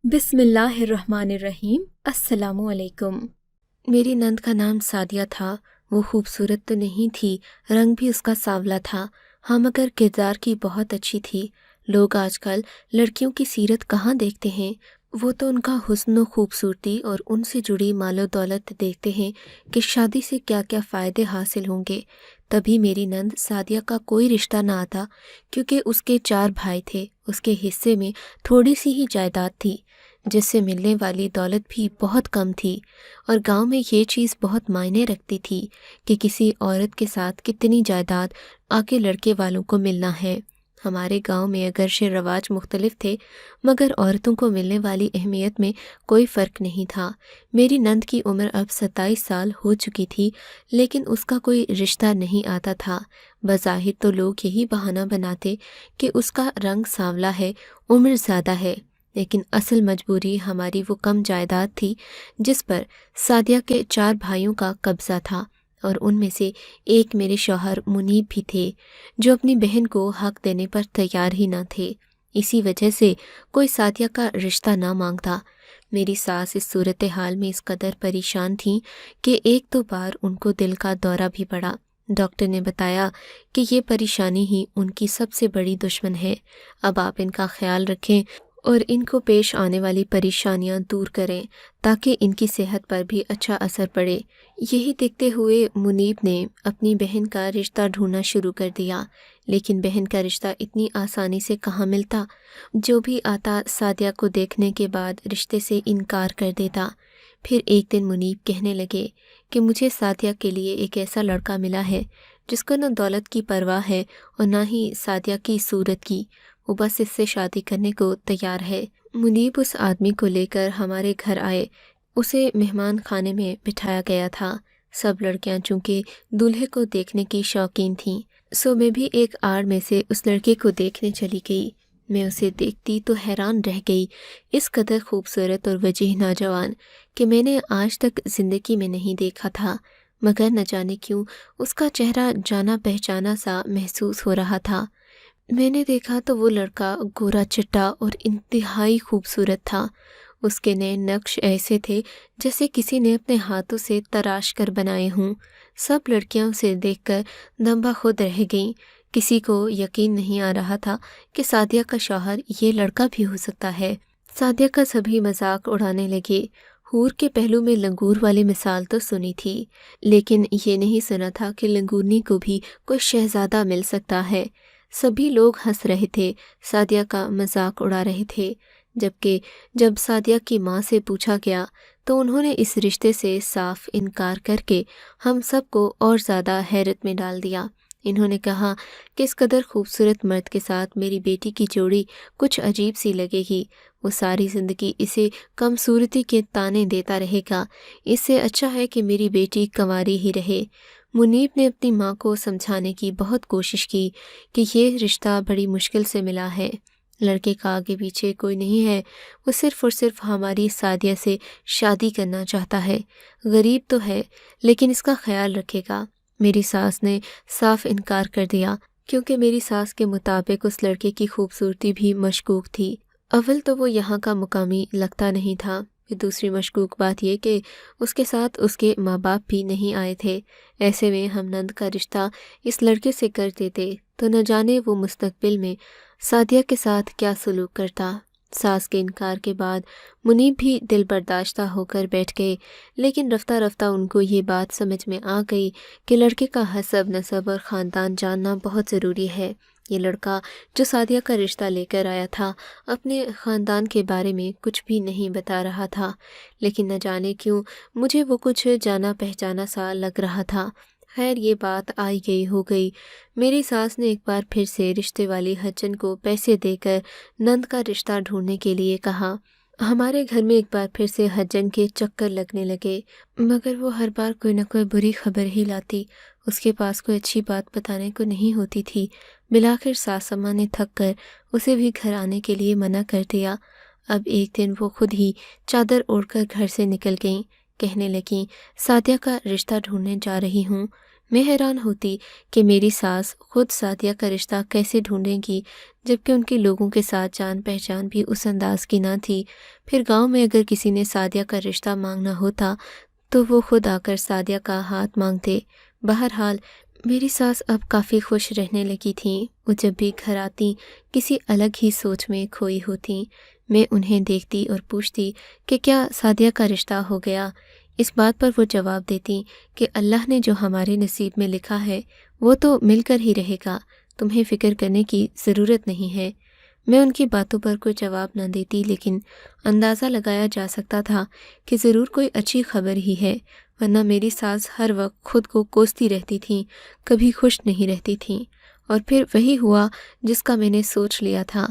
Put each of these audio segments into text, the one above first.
बिस्मिल्लाहिर्रहमानिर्रहीम। अस्सलामु अलैकुम। मेरी नंद का नाम सादिया था। वो खूबसूरत तो नहीं थी, रंग भी उसका सांवला था। हाँ, मगर किरदार की बहुत अच्छी थी। लोग आजकल लड़कियों की सीरत कहाँ देखते हैं, वो तो उनका हुस्न व खूबसूरती और उनसे जुड़ी मालो दौलत देखते हैं कि शादी से क्या क्या फ़ायदे हासिल होंगे। तभी मेरी नंद सादिया का कोई रिश्ता ना आता, क्योंकि उसके 4 भाई थे। उसके हिस्से में थोड़ी सी ही जायदाद थी, जिससे मिलने वाली दौलत भी बहुत कम थी। और गांव में ये चीज़ बहुत मायने रखती थी कि किसी औरत के साथ कितनी जायदाद आके लड़के वालों को मिलना है। हमारे गांव में अगरचे रवाज मुख्तलिफ थे, मगर औरतों को मिलने वाली अहमियत में कोई फ़र्क नहीं था। मेरी नंद की उम्र अब 27 साल हो चुकी थी, लेकिन उसका कोई रिश्ता नहीं आता था। बज़ाहिर तो लोग यही बहाना बनाते कि उसका रंग सांवला है, उम्र ज़्यादा है, लेकिन असल मजबूरी हमारी वो कम जायदाद थी जिस पर सादिया के 4 भाइयों का कब्जा था। और उनमें से एक मेरे शौहर मुनीब भी थे, जो अपनी बहन को हक देने पर तैयार ही न थे। इसी वजह से कोई सादिया का रिश्ता ना मांगता। मेरी सास इस सूरत हाल में इस कदर परेशान थी कि एक दो बार उनको दिल का दौरा भी पड़ा। डॉक्टर ने बताया कि ये परेशानी ही उनकी सबसे बड़ी दुश्मन है। अब आप इनका ख्याल रखें और इनको पेश आने वाली परेशानियां दूर करें, ताकि इनकी सेहत पर भी अच्छा असर पड़े। यही देखते हुए मुनीब ने अपनी बहन का रिश्ता ढूंढना शुरू कर दिया, लेकिन बहन का रिश्ता इतनी आसानी से कहाँ मिलता। जो भी आता सादिया को देखने के बाद रिश्ते से इनकार कर देता। फिर एक दिन मुनीब कहने लगे कि मुझे सादिया के लिए एक ऐसा लड़का मिला है जिसको न दौलत की परवाह है और ना ही सादिया की सूरत की। वो बस इससे शादी करने को तैयार है। मुनीब उस आदमी को लेकर हमारे घर आए। उसे मेहमान खाने में बिठाया गया था। सब लड़कियां चूंकि दूल्हे को देखने की शौकीन थीं, सो मैं भी एक आड़ में से उस लड़के को देखने चली गई। मैं उसे देखती तो हैरान रह गई। इस कदर खूबसूरत और वजीह नौजवान कि मैंने आज तक ज़िंदगी में नहीं देखा था, मगर न जाने क्यों उसका चेहरा जाना पहचाना सा महसूस हो रहा था। मैंने देखा तो वो लड़का गोरा चिट्टा और इंतहाई खूबसूरत था। उसके नए नक्श ऐसे थे जैसे किसी ने अपने हाथों से तराश कर बनाए हों। सब लड़कियां उसे देखकर दंबा खुद रह गईं। किसी को यकीन नहीं आ रहा था कि सादिया का शौहर ये लड़का भी हो सकता है। सादिया का सभी मजाक उड़ाने लगे। हूर के पहलू में लंगूर वाली मिसाल तो सुनी थी, लेकिन ये नहीं सुना था कि लंगूरनी को भी कोई शहजादा मिल सकता है। सभी लोग हंस रहे थे, सादिया का मजाक उड़ा रहे थे। जबकि जब सादिया की माँ से पूछा गया तो उन्होंने इस रिश्ते से साफ इनकार करके हम सबको और ज़्यादा हैरत में डाल दिया। इन्होंने कहा कि इस कदर खूबसूरत मर्द के साथ मेरी बेटी की जोड़ी कुछ अजीब सी लगेगी। वो सारी ज़िंदगी इसे कमसूरती के ताने देता रहेगा। इससे अच्छा है कि मेरी बेटी कंवारी ही रहे। मुनीब ने अपनी माँ को समझाने की बहुत कोशिश की कि ये रिश्ता बड़ी मुश्किल से मिला है। लड़के का आगे पीछे कोई नहीं है। वो सिर्फ़ और सिर्फ हमारी सादिया से शादी करना चाहता है। गरीब तो है, लेकिन इसका ख्याल रखेगा। मेरी सास ने साफ इनकार कर दिया, क्योंकि मेरी सास के मुताबिक उस लड़के की खूबसूरती भी मशकूक थी। अव्वल तो वो यहाँ का मुकामी लगता नहीं था। फिर दूसरी मशकूक बात यह कि उसके साथ उसके माँ बाप भी नहीं आए थे। ऐसे में हम नंद का रिश्ता इस लड़के से कर देते तो न जाने वो मुस्तकबिल में सादिया के साथ क्या सलूक करता। सास के इनकार के बाद मुनीब भी दिल बर्दाश्ता होकर बैठ गए, लेकिन रफ्ता रफ्ता उनको ये बात समझ में आ गई कि लड़के का हसब नसब और ख़ानदान जानना बहुत ज़रूरी है। ये लड़का जो सादिया का रिश्ता लेकर आया था, अपने ख़ानदान के बारे में कुछ भी नहीं बता रहा था, लेकिन न जाने क्यों मुझे वो कुछ जाना पहचाना सा लग रहा था। खैर, ये बात आई गई हो गई। मेरी सास ने एक बार फिर से रिश्ते वाली हज्जन को पैसे देकर नंद का रिश्ता ढूंढने के लिए कहा। हमारे घर में एक बार फिर से हज्जन के चक्कर लगने लगे, मगर वो हर बार कोई न कोई बुरी खबर ही लाती। उसके पास कोई अच्छी बात बताने को नहीं होती थी। मिलाकर सास अम्मा ने थक कर उसे भी घर आने के लिए मना कर दिया। अब एक दिन वो खुद ही चादर ओढ़कर घर से निकल गईं। कहने लगीं, सादिया का रिश्ता ढूंढने जा रही हूँ। میں حیران ہوتی کہ میری ساس خود سعدیہ کا رشتہ کیسے ڈھونڈیں گی، جبکہ ان کے لوگوں کے ساتھ جان پہچان بھی اس انداز کی نہ تھی۔ پھر گاؤں میں اگر کسی نے سعدیہ کا رشتہ مانگنا ہوتا تو وہ خود آ کر سعدیہ کا ہاتھ مانگتے۔ بہرحال میری ساس اب کافی خوش رہنے لگی تھیں۔ وہ جب بھی گھر آتی کسی الگ ہی سوچ میں کھوئی ہوتیں۔ میں انہیں دیکھتی اور پوچھتی کہ کیا سعدیہ کا رشتہ ہو گیا؟ اس بات پر وہ جواب دیتی کہ اللہ نے جو ہمارے نصیب میں لکھا ہے وہ تو مل کر ہی رہے گا، تمہیں فکر کرنے کی ضرورت نہیں ہے۔ میں ان کی باتوں پر کوئی جواب نہ دیتی، لیکن اندازہ لگایا جا سکتا تھا کہ ضرور کوئی اچھی خبر ہی ہے، ورنہ میری ساس ہر وقت خود کو کوستی رہتی تھیں، کبھی خوش نہیں رہتی تھیں۔ اور پھر وہی ہوا جس کا میں نے سوچ لیا تھا۔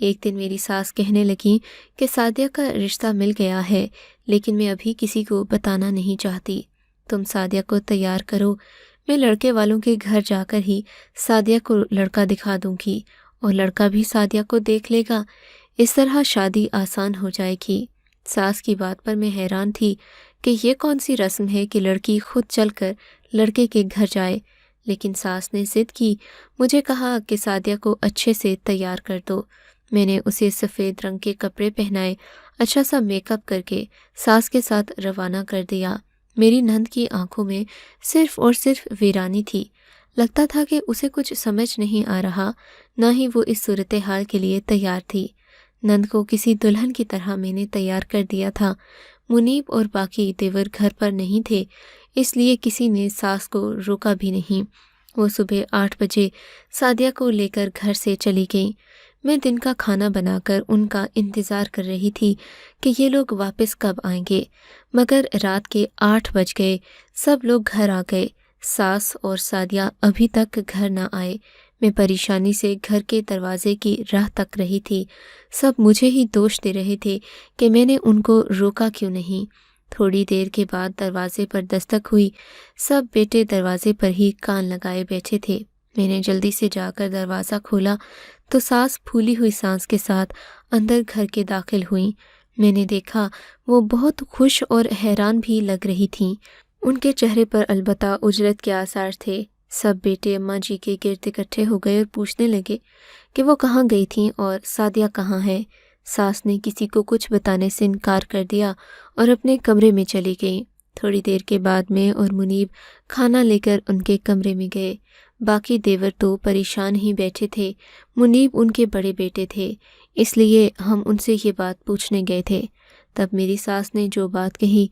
ایک دن میری ساس کہنے لگی کہ سعدیہ کا رشتہ مل گیا ہے، لیکن میں ابھی کسی کو بتانا نہیں چاہتی۔ تم سعدیہ کو تیار کرو، میں لڑکے والوں کے گھر جا کر ہی سعدیہ کو لڑکا دکھا دوں گی اور لڑکا بھی سعدیہ کو دیکھ لے گا، اس طرح شادی آسان ہو جائے گی۔ ساس کی بات پر میں حیران تھی کہ یہ کون سی رسم ہے کہ لڑکی خود چل کر لڑکے کے گھر جائے، لیکن ساس نے ضد کی، مجھے کہا کہ سعدیہ کو اچھے سے تیار کر دو۔ میں نے اسے سفید رنگ کے کپڑے پہنائے، اچھا سا میک اپ کر کے ساس کے ساتھ روانہ کر دیا۔ میری نند کی آنکھوں میں صرف اور صرف ویرانی تھی۔ لگتا تھا کہ اسے کچھ سمجھ نہیں آ رہا، نہ ہی وہ اس صورتحال کے لیے تیار تھی۔ نند کو کسی دلہن کی طرح میں نے تیار کر دیا تھا۔ منیب اور باقی دیور گھر پر نہیں تھے، اس لیے کسی نے ساس کو روکا بھی نہیں۔ وہ صبح 8 بجے سعدیہ کو لے کر گھر سے چلی گئیں۔ میں دن کا کھانا بنا کر ان کا انتظار کر رہی تھی کہ یہ لوگ واپس کب آئیں گے، مگر رات کے 8 بج گئے، سب لوگ گھر آ گئے، ساس اور سعدیہ ابھی تک گھر نہ آئے۔ میں پریشانی سے گھر کے دروازے کی راہ تک رہی تھی۔ سب مجھے ہی دوش دے رہے تھے کہ میں نے ان کو روکا کیوں نہیں۔ تھوڑی دیر کے بعد دروازے پر دستک ہوئی، سب بیٹے دروازے پر ہی کان لگائے بیٹھے تھے۔ میں نے جلدی سے جا کر دروازہ کھولا تو ساس پھولی ہوئی سانس کے ساتھ اندر گھر کے داخل ہوئیں۔ میں نے دیکھا وہ بہت خوش اور حیران بھی لگ رہی تھیں۔ ان کے چہرے پر البتہ اجرت کے آثار تھے۔ سب بیٹے اماں جی کے گرد اکٹھے ہو گئے اور پوچھنے لگے کہ وہ کہاں گئی تھیں اور سعدیہ کہاں ہے۔ ساس نے کسی کو کچھ بتانے سے انکار کر دیا اور اپنے کمرے میں چلی گئیں۔ تھوڑی دیر کے بعد میں اور منیب کھانا لے کر ان کے کمرے میں گئے۔ باقی دیور تو پریشان ہی بیٹھے تھے۔ منیب ان کے بڑے بیٹے تھے، اس لیے ہم ان سے یہ بات پوچھنے گئے تھے۔ تب میری ساس نے جو بات کہی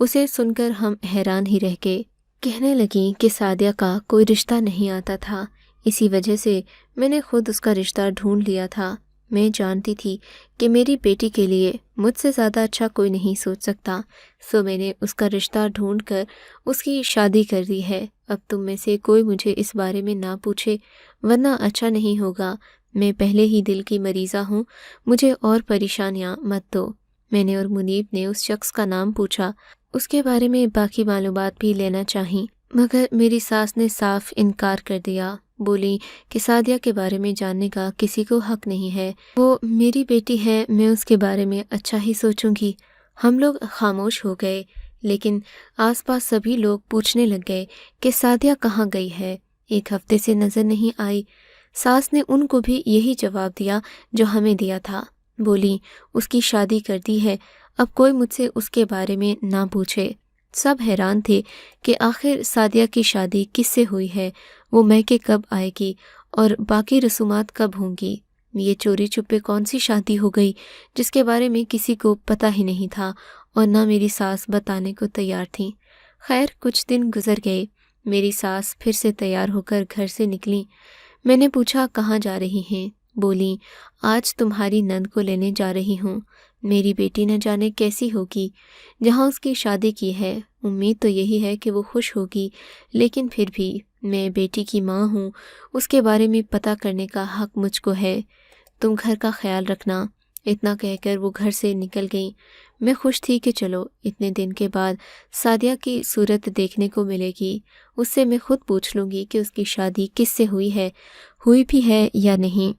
اسے سن کر ہم حیران ہی رہ گئے۔ کہنے لگیں کہ سعدیہ کا کوئی رشتہ نہیں آتا تھا، اسی وجہ سے میں نے خود اس کا رشتہ ڈھونڈ لیا تھا۔ میں جانتی تھی کہ میری بیٹی کے لیے مجھ سے زیادہ اچھا کوئی نہیں سوچ سکتا، سو میں نے اس کا رشتہ ڈھونڈ کر اس کی شادی کر دی ہے۔ اب تم میں سے کوئی مجھے اس بارے میں نہ پوچھے، ورنہ اچھا نہیں ہوگا۔ میں پہلے ہی دل کی مریضہ ہوں، مجھے اور پریشانیاں مت دو۔ میں نے اور منیب نے اس شخص کا نام پوچھا، اس کے بارے میں باقی معلومات بھی لینا چاہیں، مگر میری ساس نے صاف انکار کر دیا۔ بولی کہ سعدیہ کے بارے میں جاننے کا کسی کو حق نہیں ہے، وہ میری بیٹی ہے، میں اس کے بارے میں اچھا ہی سوچوں گی۔ ہم لوگ خاموش ہو گئے، لیکن آس پاس سبھی لوگ پوچھنے لگ گئے کہ سعدیہ کہاں گئی ہے، 1 ہفتے سے نظر نہیں آئی۔ ساس نے ان کو بھی یہی جواب دیا جو ہمیں دیا تھا۔ بولی اس کی شادی کر دی ہے، اب کوئی مجھ سے اس کے بارے میں نہ پوچھے۔ سب حیران تھے کہ آخر سعدیہ کی شادی کس سے ہوئی ہے، وہ میکے کب آئے گی اور باقی رسومات کب ہوں گی۔ یہ چوری چھپے کون سی شادی ہو گئی جس کے بارے میں کسی کو پتہ ہی نہیں تھا اور نہ میری ساس بتانے کو تیار تھیں۔ خیر کچھ دن گزر گئے، میری ساس پھر سے تیار ہو کر گھر سے نکلیں۔ میں نے پوچھا کہاں جا رہی ہیں؟ بولی آج تمہاری نند کو لینے جا رہی ہوں، میری بیٹی نہ جانے کیسی ہوگی، جہاں اس کی شادی کی ہے۔ امید تو یہی ہے کہ وہ خوش ہوگی، لیکن پھر بھی میں بیٹی کی ماں ہوں، اس کے بارے میں پتہ کرنے کا حق مجھ کو ہے، تم گھر کا خیال رکھنا۔ اتنا کہہ کر وہ گھر سے نکل گئیں۔ میں خوش تھی کہ چلو اتنے دن کے بعد سعدیہ کی صورت دیکھنے کو ملے گی، اس سے میں خود پوچھ لوں گی کہ اس کی شادی کس سے ہوئی ہے، ہوئی بھی ہے یا نہیں۔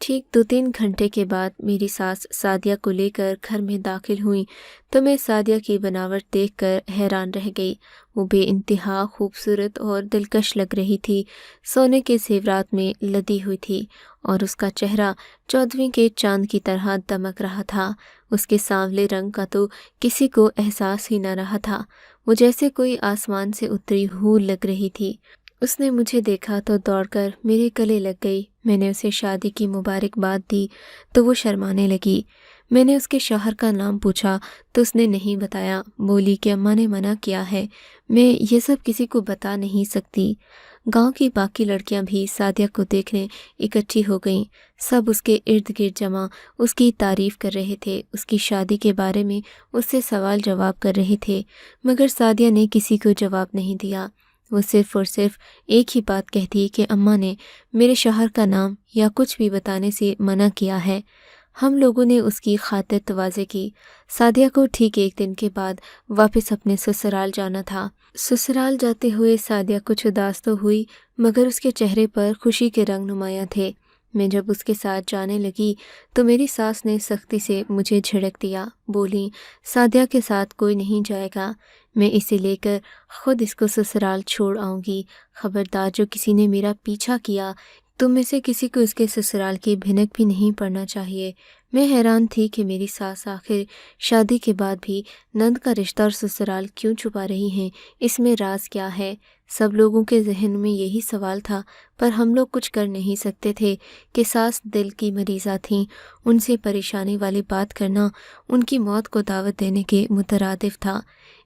ठीक 2-3 घंटे के बाद मेरी सास सादिया को लेकर घर में दाखिल हुई तो मैं सादिया की बनावट देखकर हैरान रह गई। वो बेइंतहा खूबसूरत और दिलकश लग रही थी, सोने के जेवरात में लदी हुई थी और उसका चेहरा चौदहवीं के चांद की तरह दमक रहा था। उसके सांवले रंग का तो किसी को एहसास ही न रहा था। वो जैसे कोई आसमान से उतरी हूर लग रही थी। उसने मुझे देखा तो दौड़कर मेरे गले लग गई। मैंने उसे शादी की मुबारकबाद दी तो वो शर्माने लगी। मैंने उसके शौहर का नाम पूछा तो उसने नहीं बताया। बोली कि अम्मा ने मना किया है, मैं ये सब किसी को बता नहीं सकती। गांव की बाकी लड़कियां भी सादिया को देखने इकट्ठी हो गईं। सब उसके इर्द गिर्द जमा उसकी तारीफ कर रहे थे, उसकी शादी के बारे में उससे सवाल जवाब कर रहे थे, मगर सादिया ने किसी को जवाब नहीं दिया। वो सिर्फ और सिर्फ एक ही बात कहती कि अम्मा ने मेरे शौहर का नाम या कुछ भी बताने से मना किया है। हम लोगों ने उसकी खातिर तवाज़े की। सादिया को ठीक 1 दिन के बाद वापस अपने ससुराल जाना था। ससुराल जाते हुए सादिया कुछ उदास तो हुई, मगर उसके चेहरे पर खुशी के रंग नुमायाँ थे। मैं जब उसके साथ जाने लगी तो मेरी सास ने सख्ती से मुझे झिड़क दिया। बोली, सादिया के साथ कोई नहीं जाएगा, मैं इसे लेकर खुद इसको ससुराल छोड़ आऊँगी। खबरदार, जो किसी ने मेरा पीछा किया, तुम में से किसी को इसके ससुराल की भिनक भी नहीं पड़ना चाहिए। मैं हैरान थी कि मेरी सास आखिर शादी के बाद भी नंद का रिश्ता और ससुराल क्यों छुपा रही हैं, इसमें राज क्या है। सब लोगों के जहन में यही सवाल था, पर हम लोग कुछ कर नहीं सकते थे कि सास दिल की मरीज़ा थीं। उनसे परेशानी वाली बात करना उनकी मौत को दावत देने के मुतरादिफ था।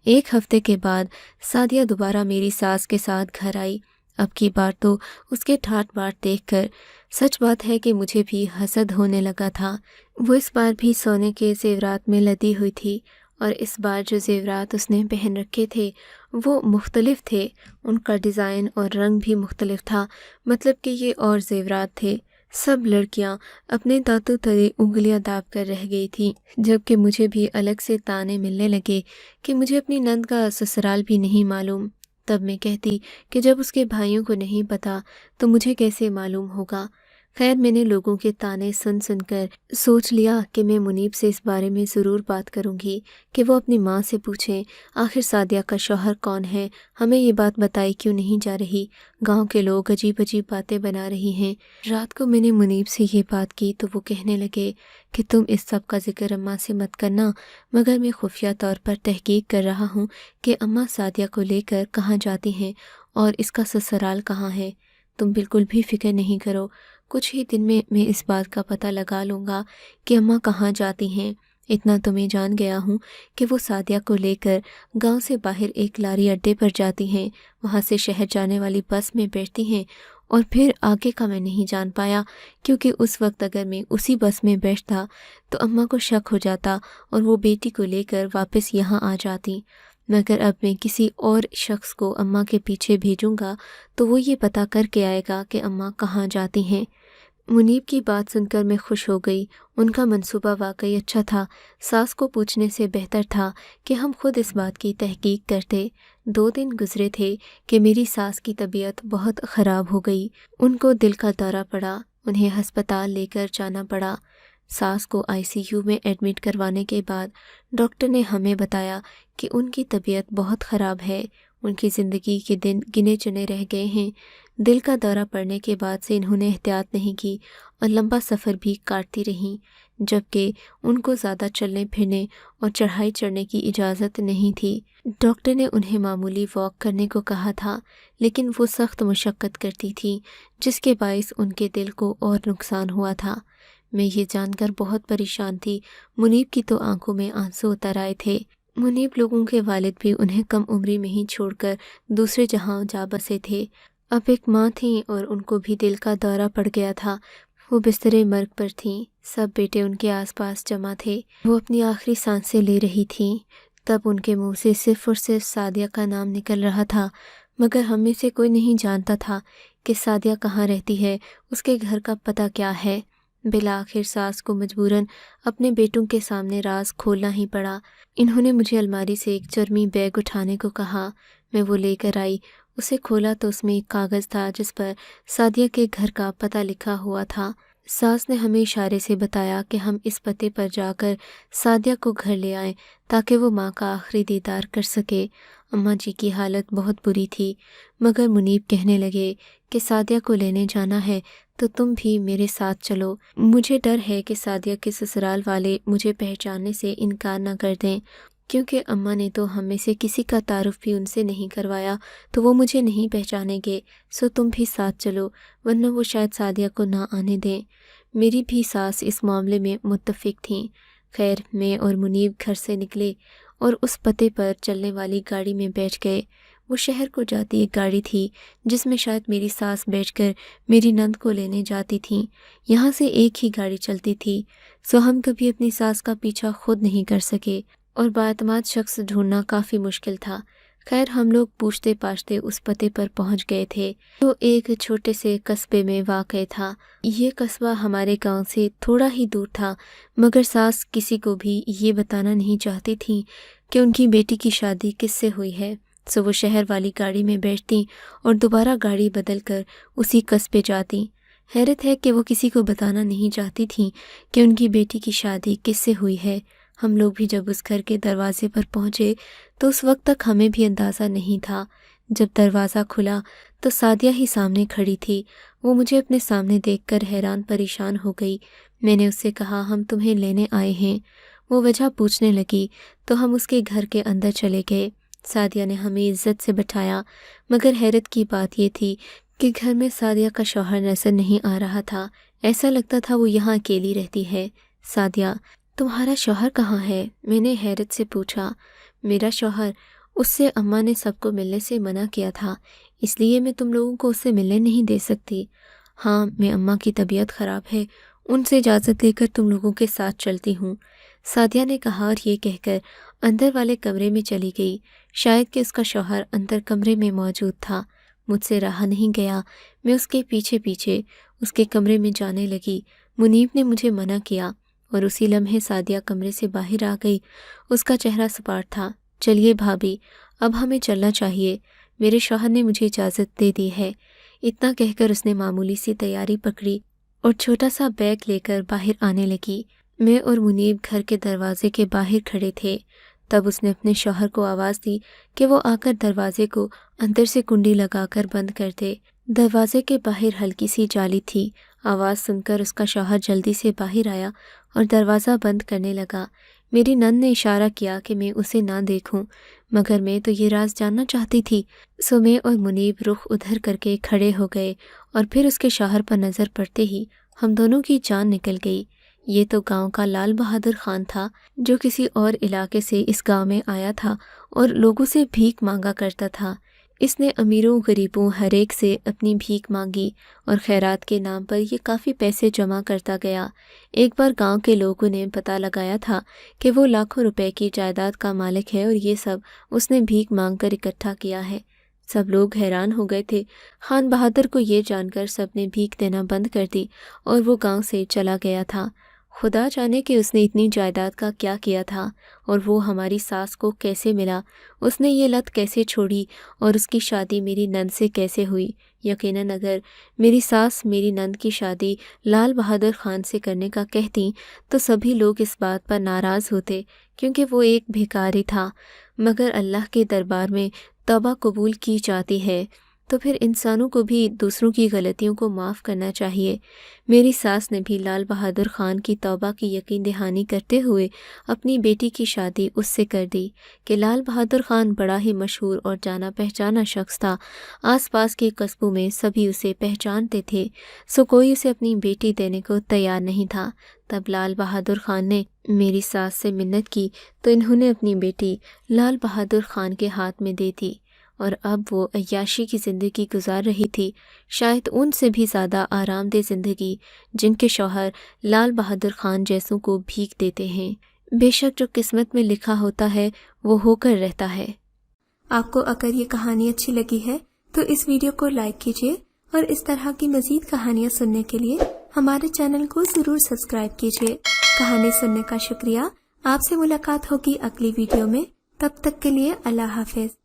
1 हफ्ते के बाद सादिया दोबारा मेरी सास के साथ घर आई। अब की बार तो उसके ठाट बाट देखकर सच बात है कि मुझे भी हसद होने लगा था। वो इस बार भी सोने के जेवरात में लदी हुई थी और इस बार जो जेवरात उसने पहन रखे थे वो मुख्तलिफ थे। उनका डिज़ाइन और रंग भी मुख्तलिफ था, मतलब कि ये और जेवरात थे। सब लड़कियां अपने दांतों तले उंगलियां दाब कर रह गई थीं, जबकि मुझे भी अलग से ताने मिलने लगे कि मुझे अपनी नंद का ससुराल भी नहीं मालूम। तब मैं कहती कि जब उसके भाइयों को नहीं पता तो मुझे कैसे मालूम होगा। खैर, मैंने लोगों के ताने सुन सुनकर सोच लिया कि मैं मुनीब से इस बारे में ज़रूर बात करूंगी कि वो अपनी माँ से पूछें आखिर सादिया का शौहर कौन है, हमें ये बात बताई क्यों नहीं जा रही। गांव के लोग अजीब अजीब बातें बना रही हैं। रात को मैंने मुनीब से ये बात की तो वो कहने लगे कि तुम इस सब का जिक्र अम्मा से मत करना, मगर मैं खुफिया तौर पर तहकीक कर रहा हूँ कि अम्मा सादिया को लेकर कहाँ जाती हैं और इसका ससुराल कहाँ है। तुम बिल्कुल भी फिक्र नहीं करो, कुछ ही दिन में मैं इस बात का पता लगा लूँगा कि अम्मा कहाँ जाती हैं। इतना तो मैं जान गया हूँ कि वो सादिया को लेकर गांव से बाहर एक लारी अड्डे पर जाती हैं, वहाँ से शहर जाने वाली बस में बैठती हैं और फिर आगे का मैं नहीं जान पाया, क्योंकि उस वक्त अगर मैं उसी बस में बैठता तो अम्मा को शक हो जाता और वो बेटी को लेकर वापस यहाँ आ जाती। मगर अब मैं किसी और शख्स को अम्मा के पीछे भेजूंगा तो वो ये पता करके आएगा कि अम्मा कहाँ जाती हैं। मुनीब की बात सुनकर मैं खुश हो गई। उनका मंसूबा वाकई अच्छा था। सास को पूछने से बेहतर था कि हम खुद इस बात की तहकीक करते। 2 दिन गुजरे थे कि मेरी सास की तबीयत बहुत ख़राब हो गई। उनको दिल का दौरा पड़ा, उन्हें हस्पताल लेकर जाना पड़ा। सास को आईसीयू में एडमिट करवाने के बाद डॉक्टर ने हमें बताया कि उनकी तबीयत बहुत ख़राब है, उनकी ज़िंदगी के दिन गिने चुने रह गए हैं। दिल का दौरा पड़ने के बाद से इन्होंने एहतियात नहीं की और लंबा सफ़र भी काटती रहीं, जबकि उनको ज़्यादा चलने फिरने और चढ़ाई चढ़ने की इजाज़त नहीं थी। डॉक्टर ने उन्हें मामूली वॉक करने को कहा था, लेकिन वो सख्त मुशक्क़त करती थी, जिसके बायस उनके दिल को और नुकसान हुआ था। मैं ये जानकर बहुत परेशान थी। मुनीब की तो आंखों में आंसू उतर आए थे। मुनीब लोगों के वालिद भी उन्हें कम उम्री में ही छोड़कर दूसरे जहां जा बसे थे। अब एक माँ थीं और उनको भी दिल का दौरा पड़ गया था। वो बिस्तरे मर्ग पर थीं। सब बेटे उनके आसपास जमा थे। वो अपनी आखिरी सांसें ले रही थीं। तब उनके मुंह से सिर्फ और सिर्फ सादिया का नाम निकल रहा था, मगर हम में से कोई नहीं जानता था कि सादिया कहाँ रहती है, उसके घर का पता क्या है। बिला आखिर सास को मजबूरन अपने बेटों के सामने राज खोलना ही पड़ा। इन्होंने मुझे अलमारी से एक चर्मी बैग उठाने को कहा। मैं वो लेकर आई। उसे खोला तो उसमें एक कागज़ था जिस पर सादिया के घर का पता लिखा हुआ था। ساس نے ہمیں اشارے سے بتایا کہ ہم اس پتے پر جا کر سعدیہ کو گھر لے آئیں تاکہ وہ ماں کا آخری دیدار کر سکے۔ اماں جی کی حالت بہت بری تھی، مگر منیب کہنے لگے کہ سعدیہ کو لینے جانا ہے تو تم بھی میرے ساتھ چلو۔ مجھے ڈر ہے کہ سعدیہ کے سسرال والے مجھے پہچاننے سے انکار نہ کر دیں، کیونکہ اماں نے تو ہم میں سے کسی کا تعارف بھی ان سے نہیں کروایا، تو وہ مجھے نہیں پہچانیں گے، سو تم بھی ساتھ چلو، ورنہ وہ شاید سعدیہ کو نہ آنے دیں۔ میری بھی ساس اس معاملے میں متفق تھیں۔ خیر، میں اور منیب گھر سے نکلے اور اس پتے پر چلنے والی گاڑی میں بیٹھ گئے۔ وہ شہر کو جاتی ایک گاڑی تھی جس میں شاید میری ساس بیٹھ کر میری نند کو لینے جاتی تھیں۔ یہاں سے ایک ہی گاڑی چلتی تھی، سو ہم کبھی اپنی ساس کا پیچھا خود نہیں کر سکے اور باعتماد شخص ڈھونڈنا کافی مشکل تھا۔ خیر، ہم لوگ پوچھتے پاچھتے اس پتے پر پہنچ گئے تھے جو ایک چھوٹے سے قصبے میں واقع تھا۔ یہ قصبہ ہمارے گاؤں سے تھوڑا ہی دور تھا، مگر ساس کسی کو بھی یہ بتانا نہیں چاہتی تھیں کہ ان کی بیٹی کی شادی کس سے ہوئی ہے، سو وہ شہر والی گاڑی میں بیٹھتی اور دوبارہ گاڑی بدل کر اسی قصبے جاتی۔ حیرت ہے کہ وہ کسی کو بتانا نہیں چاہتی تھیں کہ ان کی بیٹی کی شادی کس سے ہوئی ہے۔ ہم لوگ بھی جب اس گھر کے دروازے پر پہنچے تو اس وقت تک ہمیں بھی اندازہ نہیں تھا۔ جب دروازہ کھلا تو سعدیہ ہی سامنے کھڑی تھی۔ وہ مجھے اپنے سامنے دیکھ کر حیران پریشان ہو گئی۔ میں نے اس سے کہا، ہم تمہیں لینے آئے ہیں۔ وہ وجہ پوچھنے لگی تو ہم اس کے گھر کے اندر چلے گئے۔ سعدیہ نے ہمیں عزت سے بٹھایا، مگر حیرت کی بات یہ تھی کہ گھر میں سعدیہ کا شوہر نظر نہیں آ رہا تھا۔ ایسا لگتا تھا وہ یہاں اکیلی رہتی ہے۔ سعدیہ، تمہارا شوہر کہاں ہے؟ میں نے حیرت سے پوچھا۔ میرا شوہر، اس سے اماں نے سب کو ملنے سے منع کیا تھا، اس لیے میں تم لوگوں کو اس سے ملنے نہیں دے سکتی۔ ہاں، میں اماں کی طبیعت خراب ہے، ان سے اجازت لے کر تم لوگوں کے ساتھ چلتی ہوں، سعدیہ نے کہا اور یہ کہہ کر اندر والے کمرے میں چلی گئی۔ شاید کہ اس کا شوہر اندر کمرے میں موجود تھا۔ مجھ سے رہا نہیں گیا، میں اس کے پیچھے پیچھے اس کے کمرے میں جانے لگی۔ منیب نے مجھے منع کیا اور اسی لمحے سعدیہ کمرے سے باہر آ گئی۔ اس کا چہرہ سپاٹ تھا۔ چلیے بھابھی، اب ہمیں چلنا چاہیے، میرے شوہر نے مجھے اجازت دے دی ہے۔ اتنا کہہ کر اس نے معمولی سی تیاری پکڑی اور چھوٹا سا بیگ لے کر باہر آنے لگی۔ میں اور منیب گھر کے دروازے کے باہر کھڑے تھے۔ تب اس نے اپنے شوہر کو آواز دی کہ وہ آ کر دروازے کو اندر سے کنڈی لگا کر بند کر دے۔ دروازے کے باہر ہلکی سی جالی تھی۔ آواز سن کر اس کا شوہر جلدی سے باہر آیا اور دروازہ بند کرنے لگا۔ میری نند نے اشارہ کیا کہ میں اسے نہ دیکھوں، مگر میں تو یہ راز جاننا چاہتی تھی، سو میں اور منیب رخ ادھر کر کے کھڑے ہو گئے اور پھر اس کے شوہر پر نظر پڑتے ہی ہم دونوں کی جان نکل گئی۔ یہ تو گاؤں کا لال بہادر خان تھا جو کسی اور علاقے سے اس گاؤں میں آیا تھا اور لوگوں سے بھیک مانگا کرتا تھا۔ اس نے امیروں غریبوں ہر ایک سے اپنی بھیک مانگی اور خیرات کے نام پر یہ کافی پیسے جمع کرتا گیا۔ ایک بار گاؤں کے لوگوں نے پتہ لگایا تھا کہ وہ لاکھوں روپے کی جائیداد کا مالک ہے اور یہ سب اس نے بھیک مانگ کر اکٹھا کیا ہے۔ سب لوگ حیران ہو گئے تھے۔ خان بہادر کو یہ جان کر سب نے بھیک دینا بند کر دی اور وہ گاؤں سے چلا گیا تھا۔ خدا جانے کہ اس نے اتنی جائیداد کا کیا کیا تھا اور وہ ہماری ساس کو کیسے ملا، اس نے یہ لت کیسے چھوڑی اور اس کی شادی میری نند سے کیسے ہوئی۔ یقیناً اگر میری ساس میری نند کی شادی لال بہادر خان سے کرنے کا کہتی تو سبھی لوگ اس بات پر ناراض ہوتے، کیونکہ وہ ایک بھکاری تھا، مگر اللہ کے دربار میں توبہ قبول کی جاتی ہے تو پھر انسانوں کو بھی دوسروں کی غلطیوں کو معاف کرنا چاہیے۔ میری ساس نے بھی لال بہادر خان کی توبہ کی یقین دہانی کرتے ہوئے اپنی بیٹی کی شادی اس سے کر دی کہ لال بہادر خان بڑا ہی مشہور اور جانا پہچانا شخص تھا۔ آس پاس کے قصبوں میں سبھی اسے پہچانتے تھے، سو کوئی اسے اپنی بیٹی دینے کو تیار نہیں تھا۔ تب لال بہادر خان نے میری ساس سے منت کی تو انہوں نے اپنی بیٹی لال بہادر خان کے ہاتھ میں دے دی اور اب وہ عیاشی کی زندگی گزار رہی تھی، شاید ان سے بھی زیادہ آرام دہ زندگی جن کے شوہر لال بہادر خان جیسوں کو بھیک دیتے ہیں۔ بے شک جو قسمت میں لکھا ہوتا ہے وہ ہو کر رہتا ہے۔ آپ کو اگر یہ کہانی اچھی لگی ہے تو اس ویڈیو کو لائک کیجیے اور اس طرح کی مزید کہانیاں سننے کے لیے ہمارے چینل کو ضرور سبسکرائب کیجیے۔ کہانی سننے کا شکریہ۔ آپ سے ملاقات ہوگی اگلی ویڈیو میں، تب تک کے لیے اللہ حافظ۔